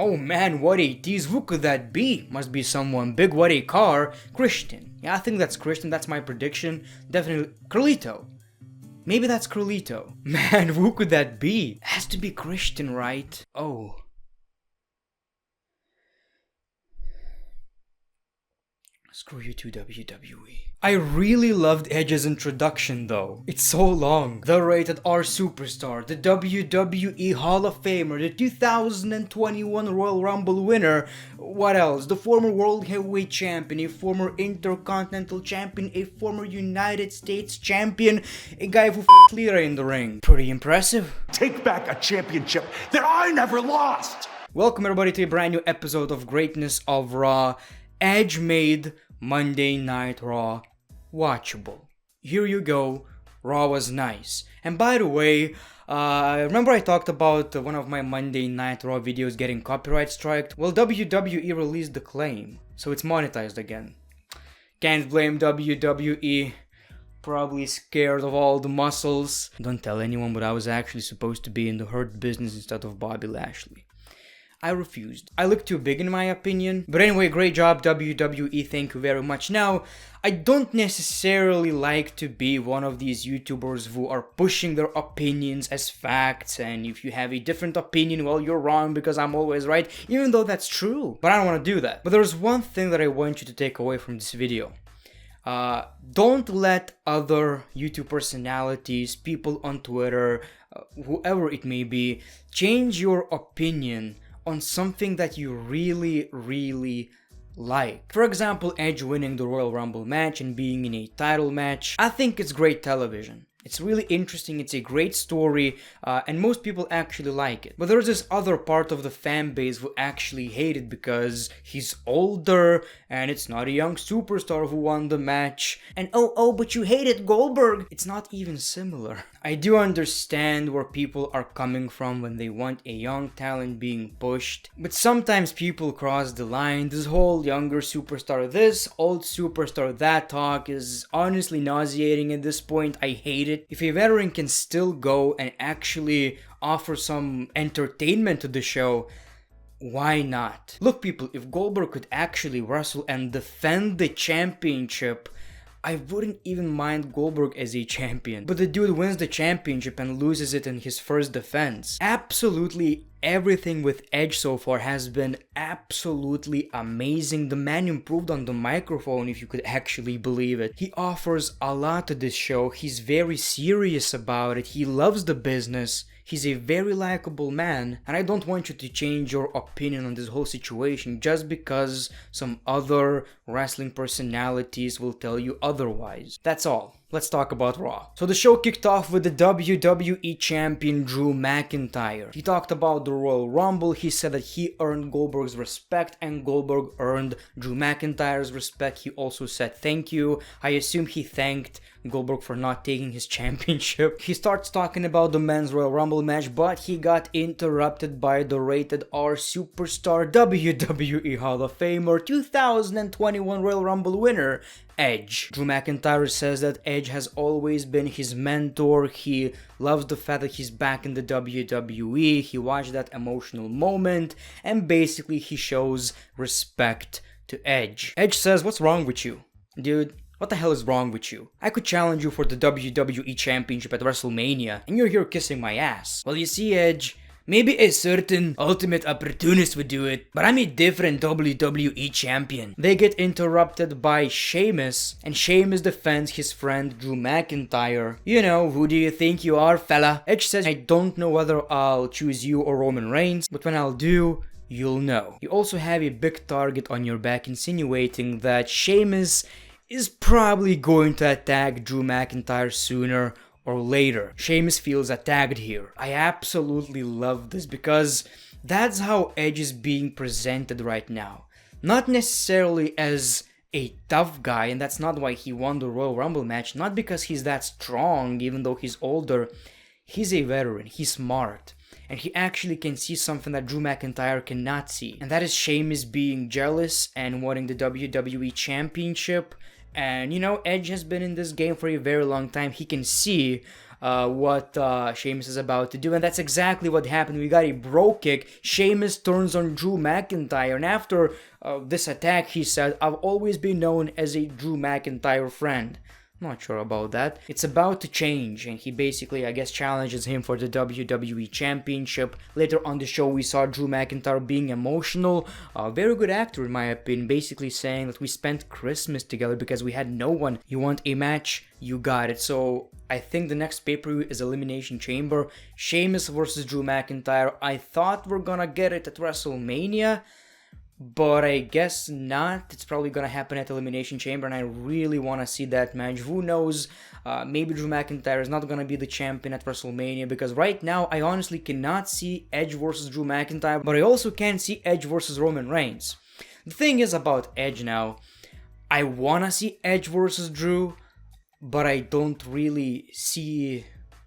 Oh man, what a tease. Who could that be? Must be someone big. What a car. Christian. Yeah, I think that's Christian. That's my prediction. Definitely. Carlito. Maybe that's Carlito. Man, who could that be? Has to be Christian, right? Oh. Screw you too, WWE. I really loved Edge's introduction though. It's so long. The Rated R Superstar, the WWE Hall of Famer, the 2021 Royal Rumble winner. What else? The former World Heavyweight Champion, a former Intercontinental Champion, a former United States Champion, a guy who f***ed Lira in the ring. Pretty impressive. Take back a championship that I never lost! Welcome everybody to a brand new episode of Greatness of Raw. Edge made Monday Night Raw watchable. Here you go, Raw was nice. And by the way, remember I talked about one of my Monday Night Raw videos getting copyright striked? Well, WWE released the claim, so it's monetized again. Can't blame WWE, probably scared of all the muscles. Don't tell anyone, but I was actually supposed to be in the Hurt Business instead of Bobby Lashley. I refused. I look too big in my opinion. But anyway, great job WWE, thank you very much. Now, I don't necessarily like to be one of these YouTubers who are pushing their opinions as facts, and if you have a different opinion, well, you're wrong because I'm always right, even though that's true. But I don't want to do that. But there's one thing that I want you to take away from this video. Don't let other YouTube personalities, people on Twitter, whoever it may be, change your opinion on something that you really like. For example, Edge winning the Royal Rumble match and being in a title match. I think it's great television. It's really interesting, it's a great story, and most people actually like it. But there's this other part of the fan base who actually hate it because he's older, and it's not a young superstar who won the match. And but you hated Goldberg! It's not even similar. I do understand where people are coming from when they want a young talent being pushed, but sometimes people cross the line. This whole younger superstar this, old superstar that talk is honestly nauseating at this point. I hate it. If a veteran can still go and actually offer some entertainment to the show, why not? Look people, if Goldberg could actually wrestle and defend the championship, I wouldn't even mind Goldberg as a champion. But the dude wins the championship and loses it in his first defense. Absolutely everything with Edge so far has been absolutely amazing. The man improved on the microphone, if you could actually believe it. He offers a lot to this show. He's very serious about it. He loves the business. He's a very likable man, and I don't want you to change your opinion on this whole situation just because some other wrestling personalities will tell you otherwise. That's all. Let's talk about Raw. So the show kicked off with the WWE Champion Drew McIntyre. He talked about the Royal Rumble. He said that he earned Goldberg's respect and Goldberg earned Drew McIntyre's respect. He also said thank you. I assume he thanked Goldberg for not taking his championship. He starts talking about the men's Royal Rumble match, but he got interrupted by the Rated R Superstar, WWE Hall of Famer, 2021 Royal Rumble winner, Edge. Drew McIntyre says that Edge has always been his mentor. He loves the fact that he's back in the WWE. He watched that emotional moment, and basically he shows respect to Edge. Edge says, "What's wrong with you? Dude, what the hell is wrong with you? I could challenge you for the WWE Championship at WrestleMania, and you're here kissing my ass." Well, you see, Edge, maybe a certain ultimate opportunist would do it, but I'm a different WWE champion. They get interrupted by Sheamus, and Sheamus defends his friend Drew McIntyre. You know, who do you think you are, fella? Edge says, "I don't know whether I'll choose you or Roman Reigns, but when I'll do, you'll know." You also have a big target on your back, insinuating that Sheamus is probably going to attack Drew McIntyre sooner or later. Sheamus feels attacked here. I absolutely love this because that's how Edge is being presented right now. Not necessarily as a tough guy, and that's not why he won the Royal Rumble match, not because he's that strong even though he's older. He's a veteran, he's smart, and he actually can see something that Drew McIntyre cannot see, and that is Sheamus being jealous and wanting the WWE Championship. And you know, Edge has been in this game for a very long time. He can see what Sheamus is about to do, and that's exactly what happened. We got a bro kick. Sheamus turns on Drew McIntyre, and after this attack, he said, "I've always been known as a Drew McIntyre friend." Not sure about that. It's about to change, and he basically, I guess, challenges him for the WWE Championship. Later on the show, we saw Drew McIntyre being emotional. A very good actor, in my opinion, basically saying that we spent Christmas together because we had no one. You want a match? You got it. So I think the next pay-per-view is Elimination Chamber. Sheamus versus Drew McIntyre. I thought we're gonna get it at WrestleMania, but I guess not. It's probably gonna happen at Elimination Chamber, and I really want to see that match. Who knows? Maybe Drew McIntyre is not gonna be the champion at WrestleMania, because right now I honestly cannot see Edge versus Drew McIntyre, but I also can't see Edge versus Roman Reigns. The thing is about Edge now, I wanna see Edge versus Drew, but I don't really see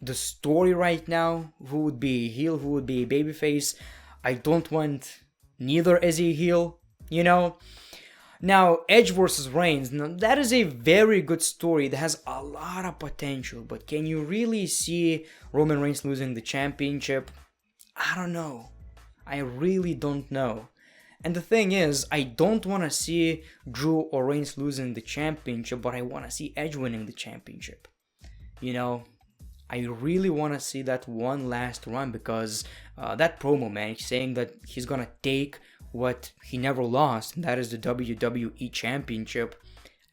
the story right now. Who would be a heel? Who would be a babyface? I don't want neither as a heel, you know? Now, Edge versus Reigns, now that is a very good story that has a lot of potential, but can you really see Roman Reigns losing the championship? I don't know. I really don't know. And the thing is, I don't want to see Drew or Reigns losing the championship, but I want to see Edge winning the championship. You know, I really want to see that one last run, because that promo, man, he's saying that he's gonna take what he never lost, and that is the WWE Championship.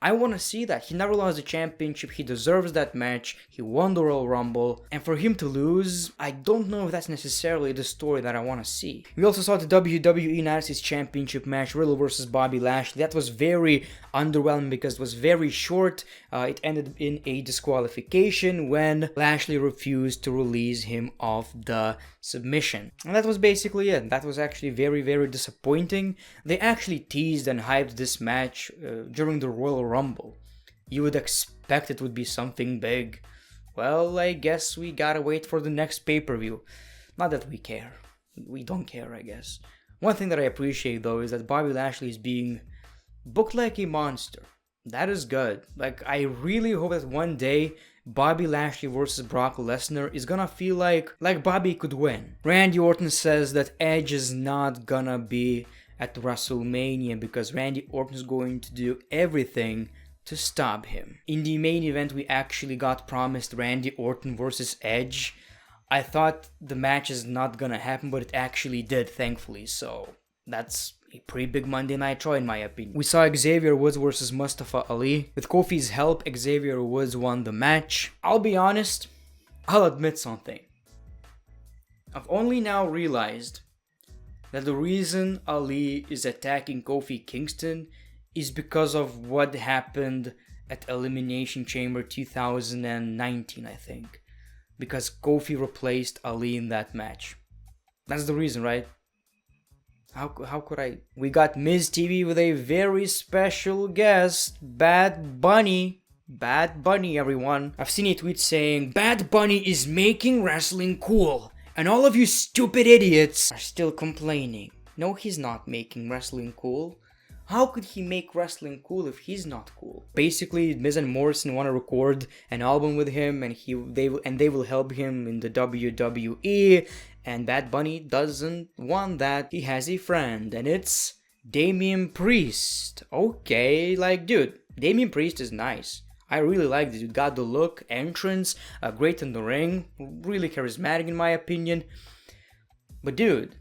I want to see that. He never lost the championship. He deserves that match. He won the Royal Rumble. And for him to lose, I don't know if that's necessarily the story that I want to see. We also saw the WWE United States Championship match, Riddle versus Bobby Lashley. That was very underwhelming because it was very short. It ended in a disqualification when Lashley refused to release him of the submission. And that was basically it. That was actually very, very disappointing. They actually teased and hyped this match during the Royal Rumble. You would expect it would be something big. Well, I guess we gotta wait for the next pay-per-view. Not that we care. We don't care, I guess. One thing that I appreciate, though, is that Bobby Lashley is being booked like a monster. That is good. Like, I really hope that one day Bobby Lashley versus Brock Lesnar is gonna feel like Bobby could win. Randy Orton says that Edge is not gonna be at WrestleMania because Randy Orton is going to do everything to stop him. In the main event, we actually got promised Randy Orton versus Edge. I thought the match is not gonna happen, but it actually did, thankfully, so that's a pretty big Monday Night Raw in my opinion. We saw Xavier Woods versus Mustafa Ali. With Kofi's help, Xavier Woods won the match. I'll be honest, I'll admit something. I've only now realized that the reason Ali is attacking Kofi Kingston is because of what happened at Elimination Chamber 2019, I think. Because Kofi replaced Ali in that match. That's the reason, right? How could I? We got Miz TV with a very special guest, Bad Bunny. Bad Bunny, everyone. I've seen a tweet saying, Bad Bunny is making wrestling cool, and all of you stupid idiots are still complaining. No, he's not making wrestling cool. How could he make wrestling cool if he's not cool? Basically, Miz and Morrison want to record an album with him, and they will help him in the WWE. And Bad Bunny doesn't want that. He has a friend, and it's Damian Priest. Okay, like, dude, Damian Priest is nice. I really like this dude. Got the look, entrance, great in the ring, really charismatic in my opinion. But dude,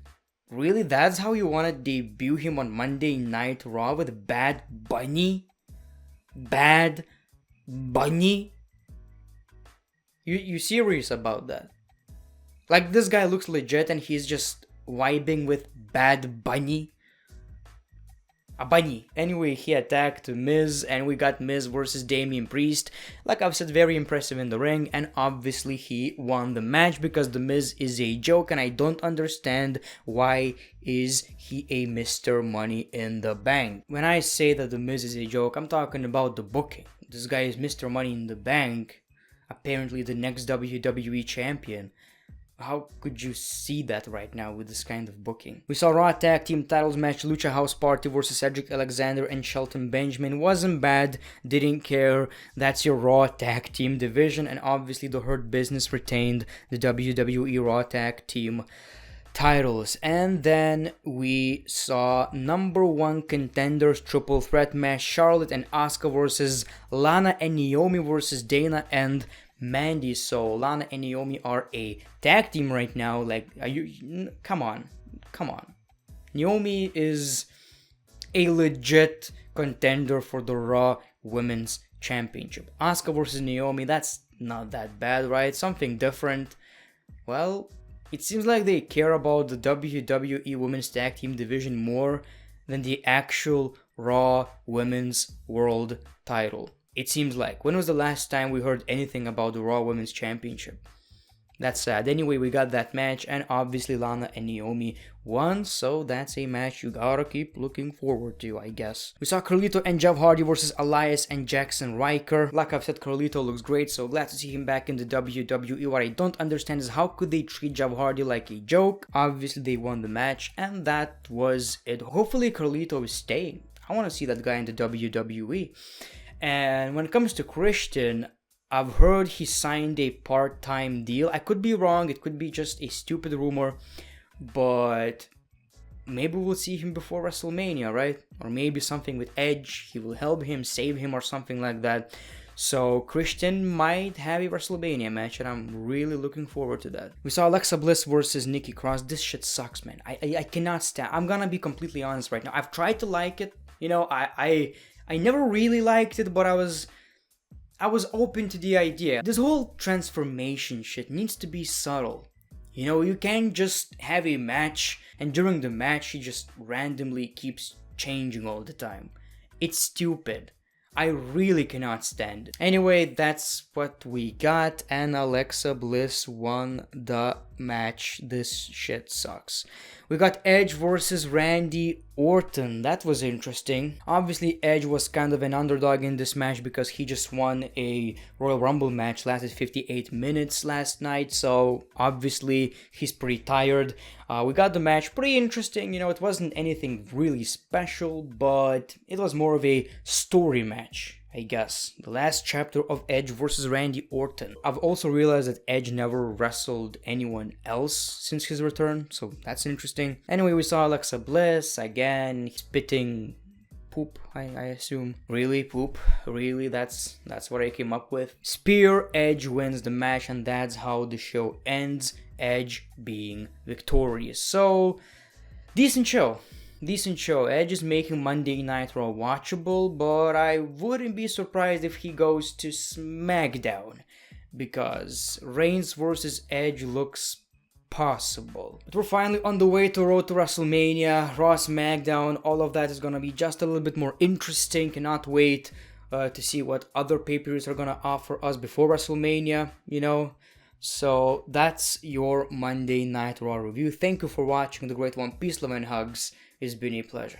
really, that's how you want to debut him on Monday Night Raw with Bad Bunny? Bad Bunny? You serious about that? Like, this guy looks legit and he's just vibing with Bad Bunny. A bunny. Anyway, he attacked Miz and we got Miz versus Damian Priest. Like I've said, very impressive in the ring, and obviously he won the match because the Miz is a joke and I don't understand why is he a Mr. Money in the Bank. When I say that the Miz is a joke, I'm talking about the booking. This guy is Mr. Money in the Bank, apparently the next WWE champion. How could you see that right now with this kind of booking? We saw Raw Tag Team Titles match, Lucha House Party versus Cedric Alexander and Shelton Benjamin. Wasn't bad, didn't care. That's your Raw Tag Team division, and obviously the Hurt Business retained the WWE Raw Tag Team titles. And then we saw number one contenders triple threat match, Charlotte and Asuka versus Lana and Naomi versus Dana and Mandy. So Lana and Naomi are a tag team right now. Like, are you? Come on. Naomi is a legit contender for the Raw Women's Championship. Asuka versus Naomi, that's not that bad, right? Something different. Well, it seems like they care about the WWE Women's Tag Team division more than the actual Raw Women's World title. It seems like. When was the last time we heard anything about the Raw Women's Championship? That's sad. Anyway, we got that match, and obviously Lana and Naomi won, so that's a match you gotta keep looking forward to, I guess. We saw Carlito and Jeff Hardy versus Elias and Jackson Riker. Like I've said, Carlito looks great, so glad to see him back in the WWE. What I don't understand is how could they treat Jeff Hardy like a joke? Obviously, they won the match, and that was it. Hopefully, Carlito is staying. I want to see that guy in the WWE. And when it comes to Christian, I've heard he signed a part-time deal. I could be wrong, it could be just a stupid rumor, but maybe we'll see him before WrestleMania, right? Or maybe something with Edge, he will help him, save him, or something like that. So Christian might have a WrestleMania match, and I'm really looking forward to that. We saw Alexa Bliss versus Nikki Cross. This shit sucks, man. I cannot stand. I'm gonna be completely honest right now. I've tried to like it. You know, I never really liked it, but I was open to the idea. This whole transformation shit needs to be subtle. You know, you can't just have a match and during the match she just randomly keeps changing all the time. It's stupid. I really cannot stand it. Anyway, that's what we got, and Alexa Bliss won the match. This shit sucks. We got Edge versus Randy Orton. That was interesting. Obviously, Edge was kind of an underdog in this match because he just won a Royal Rumble match, lasted 58 minutes last night, so obviously he's pretty tired. We got the match pretty interesting. You know, it wasn't anything really special, but it was more of a story match, I guess. The last chapter of Edge versus Randy Orton. I've also realized that Edge never wrestled anyone else since his return, so that's interesting. Anyway, we saw Alexa Bliss again, spitting poop, I assume. Really? Poop? Really? That's what I came up with. Spear, Edge wins the match, and that's how the show ends. Edge being victorious. So, decent show. Edge is making Monday Night Raw watchable, but I wouldn't be surprised if he goes to SmackDown, because Reigns versus Edge looks possible. But we're finally on the way to Road to WrestleMania, Raw, SmackDown, all of that is gonna be just a little bit more interesting. Cannot wait to see what other pay-per-views are gonna offer us before WrestleMania, you know. So that's your Monday Night Raw review. Thank you for watching The Great One. Peace, love, and hugs. It's been a pleasure.